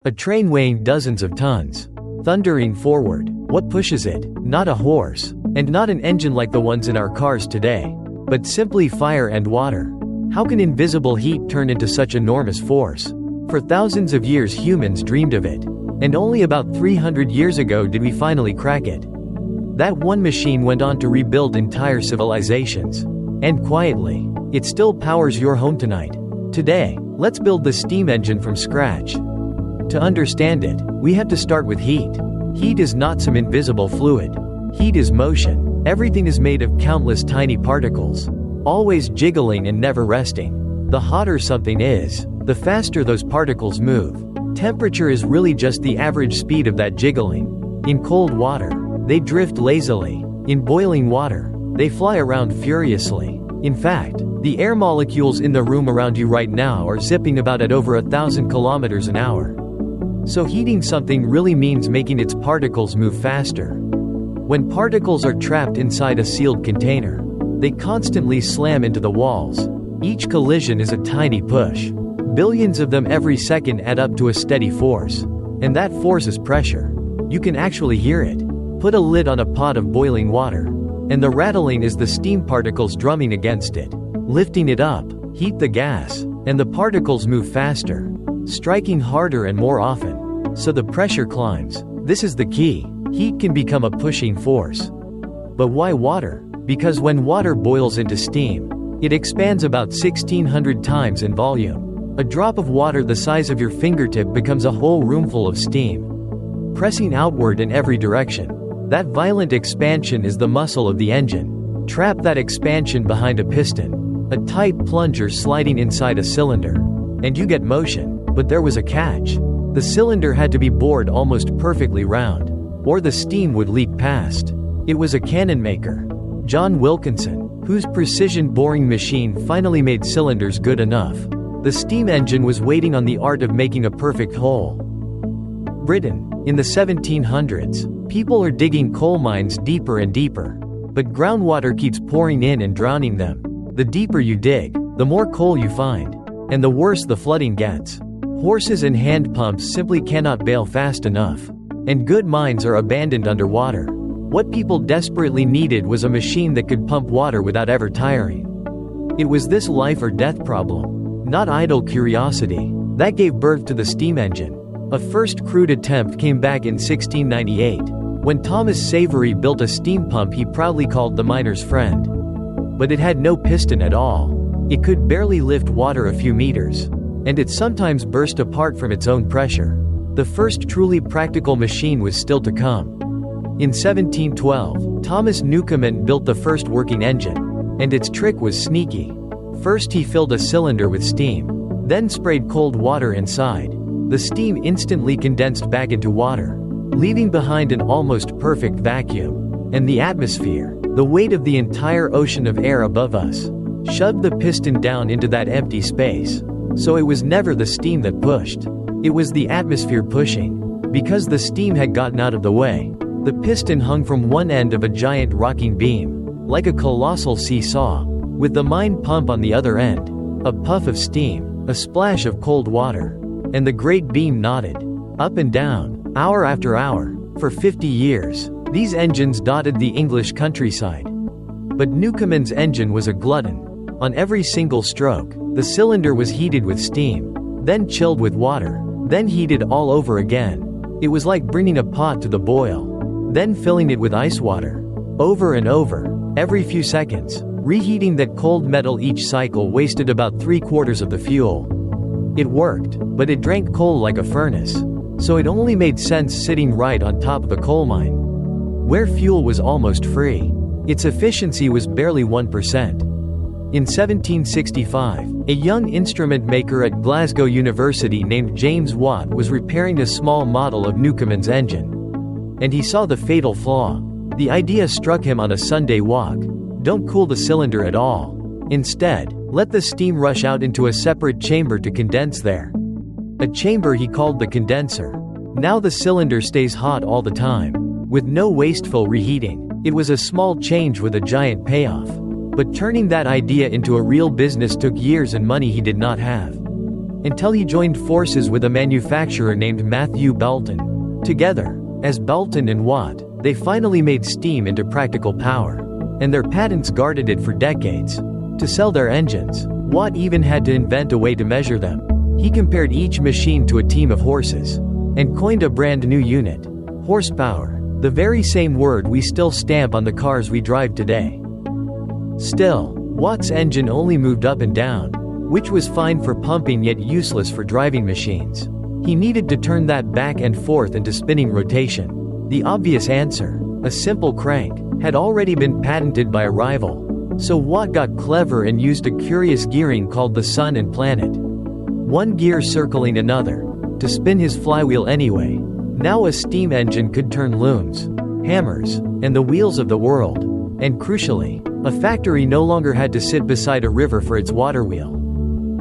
A train weighing dozens of tons. Thundering forward. What pushes it? Not a horse. And not an engine like the ones in our cars today. But simply fire and water. How can invisible heat turn into such enormous force? For thousands of years humans dreamed of it. And only about 300 years ago did we finally crack it. That one machine went on to rebuild entire civilizations. And quietly, it still powers your home tonight. Today, let's build the steam engine from scratch. To understand it, we have to start with heat. Heat is not some invisible fluid. Heat is motion. Everything is made of countless tiny particles, always jiggling and never resting. The hotter something is, the faster those particles move. Temperature is really just the average speed of that jiggling. In cold water, they drift lazily. In boiling water, they fly around furiously. In fact, the air molecules in the room around you right now are zipping about at over 1,000 kilometers an hour. So heating something really means making its particles move faster. When particles are trapped inside a sealed container, they constantly slam into the walls. Each collision is a tiny push. Billions of them every second add up to a steady force. And that force is pressure. You can actually hear it. Put a lid on a pot of boiling water, and the rattling is the steam particles drumming against it. Lifting it up, heat the gas, and the particles move faster, striking harder and more often. So the pressure climbs. This is the key. Heat can become a pushing force. But why water? Because when water boils into steam, it expands about 1,600 times in volume. A drop of water the size of your fingertip becomes a whole roomful of steam, pressing outward in every direction. That violent expansion is the muscle of the engine. Trap that expansion behind a piston, a tight plunger sliding inside a cylinder, and you get motion. But there was a catch. The cylinder had to be bored almost perfectly round, or the steam would leak past. It was a cannon maker, John Wilkinson, whose precision boring machine finally made cylinders good enough. The steam engine was waiting on the art of making a perfect hole. Britain, in the 1700s, people are digging coal mines deeper and deeper. But groundwater keeps pouring in and drowning them. The deeper you dig, the more coal you find. And the worse the flooding gets. Horses and hand pumps simply cannot bail fast enough. And good mines are abandoned underwater. What people desperately needed was a machine that could pump water without ever tiring. It was this life or death problem, not idle curiosity, that gave birth to the steam engine. A first crude attempt came back in 1698, when Thomas Savery built a steam pump he proudly called the miner's friend. But it had no piston at all. It could barely lift water a few meters, and it sometimes burst apart from its own pressure. The first truly practical machine was still to come. In 1712, Thomas Newcomen built the first working engine, and its trick was sneaky. First he filled a cylinder with steam, then sprayed cold water inside. The steam instantly condensed back into water, leaving behind an almost perfect vacuum. And the atmosphere, the weight of the entire ocean of air above us, shoved the piston down into that empty space. So it was never the steam that pushed. It was the atmosphere pushing. Because the steam had gotten out of the way, the piston hung from one end of a giant rocking beam, like a colossal seesaw, with the mine pump on the other end. A puff of steam, a splash of cold water, and the great beam nodded, up and down, hour after hour. For 50 years, these engines dotted the English countryside. But Newcomen's engine was a glutton. On every single stroke, the cylinder was heated with steam, then chilled with water, then heated all over again. It was like bringing a pot to the boil, then filling it with ice water. Over and over, every few seconds, reheating that cold metal. Each cycle wasted about 3/4 of the fuel. It worked, but it drank coal like a furnace. So it only made sense sitting right on top of a coal mine, where fuel was almost free. Its efficiency was barely 1%. In 1765, a young instrument maker at Glasgow University named James Watt was repairing a small model of Newcomen's engine. And he saw the fatal flaw. The idea struck him on a Sunday walk. Don't cool the cylinder at all. Instead, let the steam rush out into a separate chamber to condense there. A chamber he called the condenser. Now the cylinder stays hot all the time, with no wasteful reheating. It was a small change with a giant payoff. But turning that idea into a real business took years and money he did not have. until he joined forces with a manufacturer named Matthew Boulton. Together, as Boulton and Watt, they finally made steam into practical power, and their patents guarded it for decades. To sell their engines, Watt even had to invent a way to measure them. He compared each machine to a team of horses, and coined a brand new unit: horsepower, the very same word we still stamp on the cars we drive today. Still, Watt's engine only moved up and down, which was fine for pumping yet useless for driving machines. He needed to turn that back and forth into spinning rotation. The obvious answer, a simple crank, had already been patented by a rival. So Watt got clever and used a curious gearing called the sun and planet. One gear circling another, to spin his flywheel anyway. Now a steam engine could turn looms, hammers, and the wheels of the world. And crucially, a factory no longer had to sit beside a river for its water wheel.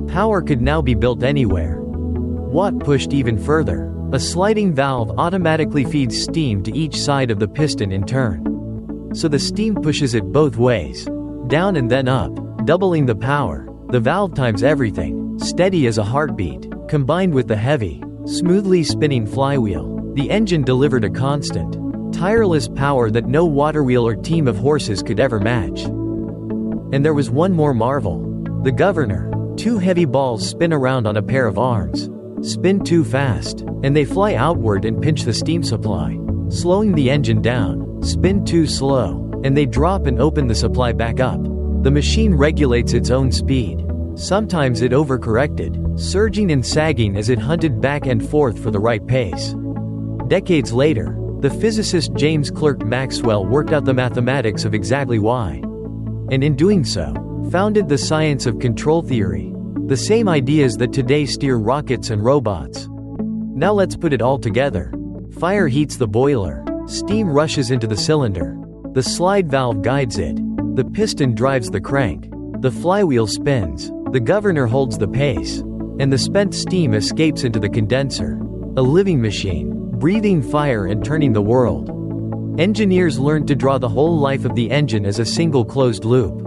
Power could now be built anywhere. Watt pushed even further. A sliding valve automatically feeds steam to each side of the piston in turn. So the steam pushes it both ways, down and then up, doubling the power. The valve times everything, steady as a heartbeat. Combined with the heavy, smoothly spinning flywheel, the engine delivered a constant, tireless power that no water wheel or team of horses could ever match. And there was one more marvel. The governor. 2 heavy balls spin around on a pair of arms. Spin too fast, and they fly outward and pinch the steam supply, slowing the engine down. Spin too slow, and they drop and open the supply back up. The machine regulates its own speed. Sometimes it overcorrected, surging and sagging as it hunted back and forth for the right pace. Decades later, the physicist James Clerk Maxwell worked out the mathematics of exactly why. And in doing so, founded the science of control theory, the same ideas that today steer rockets and robots. Now let's put it all together. Fire heats the boiler, steam rushes into the cylinder, the slide valve guides it, the piston drives the crank, the flywheel spins, the governor holds the pace, and the spent steam escapes into the condenser, a living machine, breathing fire and turning the world. Engineers learned to draw the whole life of the engine as a single closed loop.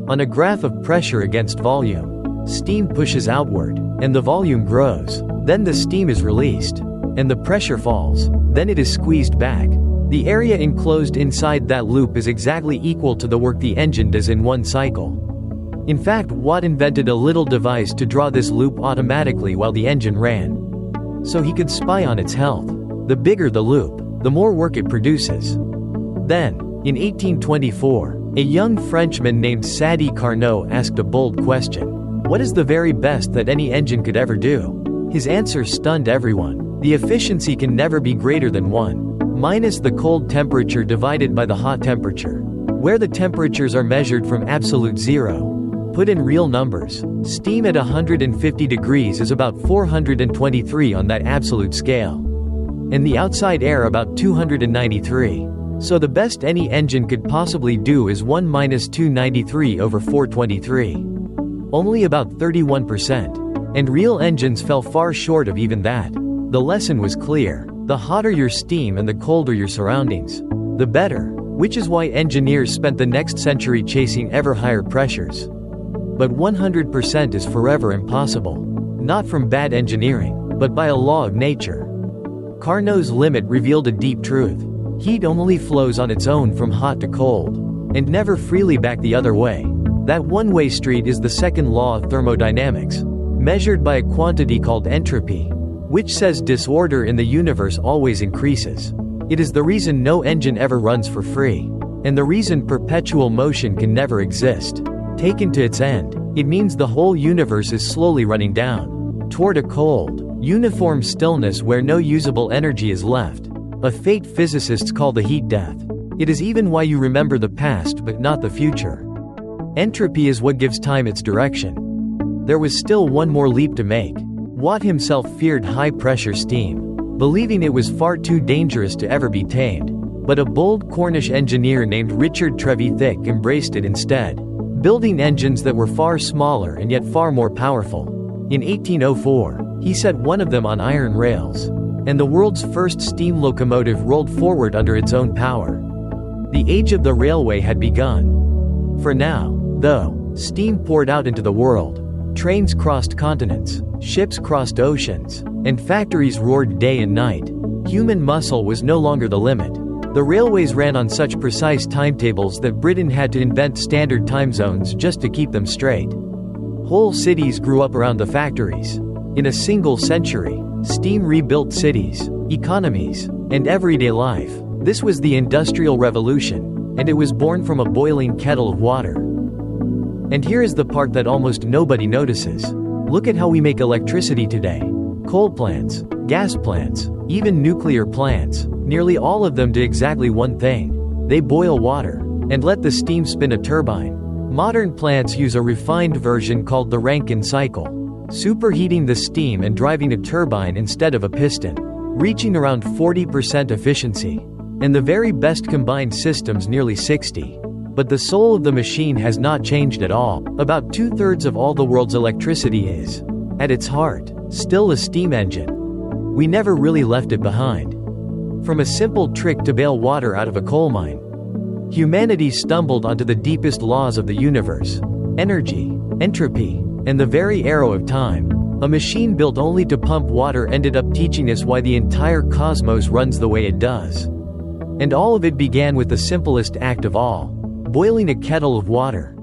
On a graph of pressure against volume, steam pushes outward, and the volume grows. Then the steam is released, and the pressure falls. Then it is squeezed back. The area enclosed inside that loop is exactly equal to the work the engine does in one cycle. In fact, Watt invented a little device to draw this loop automatically while the engine ran, so he could spy on its health. The bigger the loop, the more work it produces. Then, in 1824, a young Frenchman named Sadi Carnot asked a bold question. What is the very best that any engine could ever do? His answer stunned everyone. The efficiency can never be greater than 1 minus the cold temperature divided by the hot temperature, where the temperatures are measured from absolute zero. Put in real numbers, steam at 150 degrees is about 423 on that absolute scale, and the outside air about 293. So the best any engine could possibly do is 1 minus 293 over 423. Only about 31%. And real engines fell far short of even that. The lesson was clear. The hotter your steam and the colder your surroundings, the better, which is why engineers spent the next century chasing ever higher pressures. But 100% is forever impossible. Not from bad engineering, but by a law of nature. Carnot's limit revealed a deep truth. Heat only flows on its own from hot to cold, and never freely back the other way. That one-way street is the second law of thermodynamics, measured by a quantity called entropy, which says disorder in the universe always increases. It is the reason no engine ever runs for free, and the reason perpetual motion can never exist. Taken to its end, it means the whole universe is slowly running down toward a cold, uniform stillness where no usable energy is left, a fate physicists call the heat death. It is even why you remember the past but not the future. Entropy is what gives time its direction. There was still one more leap to make. Watt himself feared high-pressure steam, believing it was far too dangerous to ever be tamed. But a bold Cornish engineer named Richard Trevithick embraced it instead, building engines that were far smaller and yet far more powerful. In 1804, he set one of them on iron rails, and the world's first steam locomotive rolled forward under its own power. The age of the railway had begun. For now, though, steam poured out into the world, Trains crossed continents, ships crossed oceans, and factories roared day and night. Human muscle was no longer the limit. The railways ran on such precise timetables that Britain had to invent standard time zones just to keep them straight. Whole cities grew up around the factories. In a single century, steam rebuilt cities, economies, and everyday life. This was the Industrial Revolution, and it was born from a boiling kettle of water. And here is the part that almost nobody notices. Look at how we make electricity today. Coal plants, gas plants, even nuclear plants, nearly all of them do exactly one thing. They boil water, and let the steam spin a turbine. Modern plants use a refined version called the Rankine cycle, superheating the steam and driving a turbine instead of a piston, reaching around 40% efficiency. And the very best combined systems nearly 60%. But the soul of the machine has not changed at all. About 2/3 of all the world's electricity is, at its heart, still a steam engine. We never really left it behind. From a simple trick to bail water out of a coal mine, humanity stumbled onto the deepest laws of the universe: energy, entropy, and the very arrow of time. A machine built only to pump water ended up teaching us why the entire cosmos runs the way it does. And all of it began with the simplest act of all: boiling a kettle of water.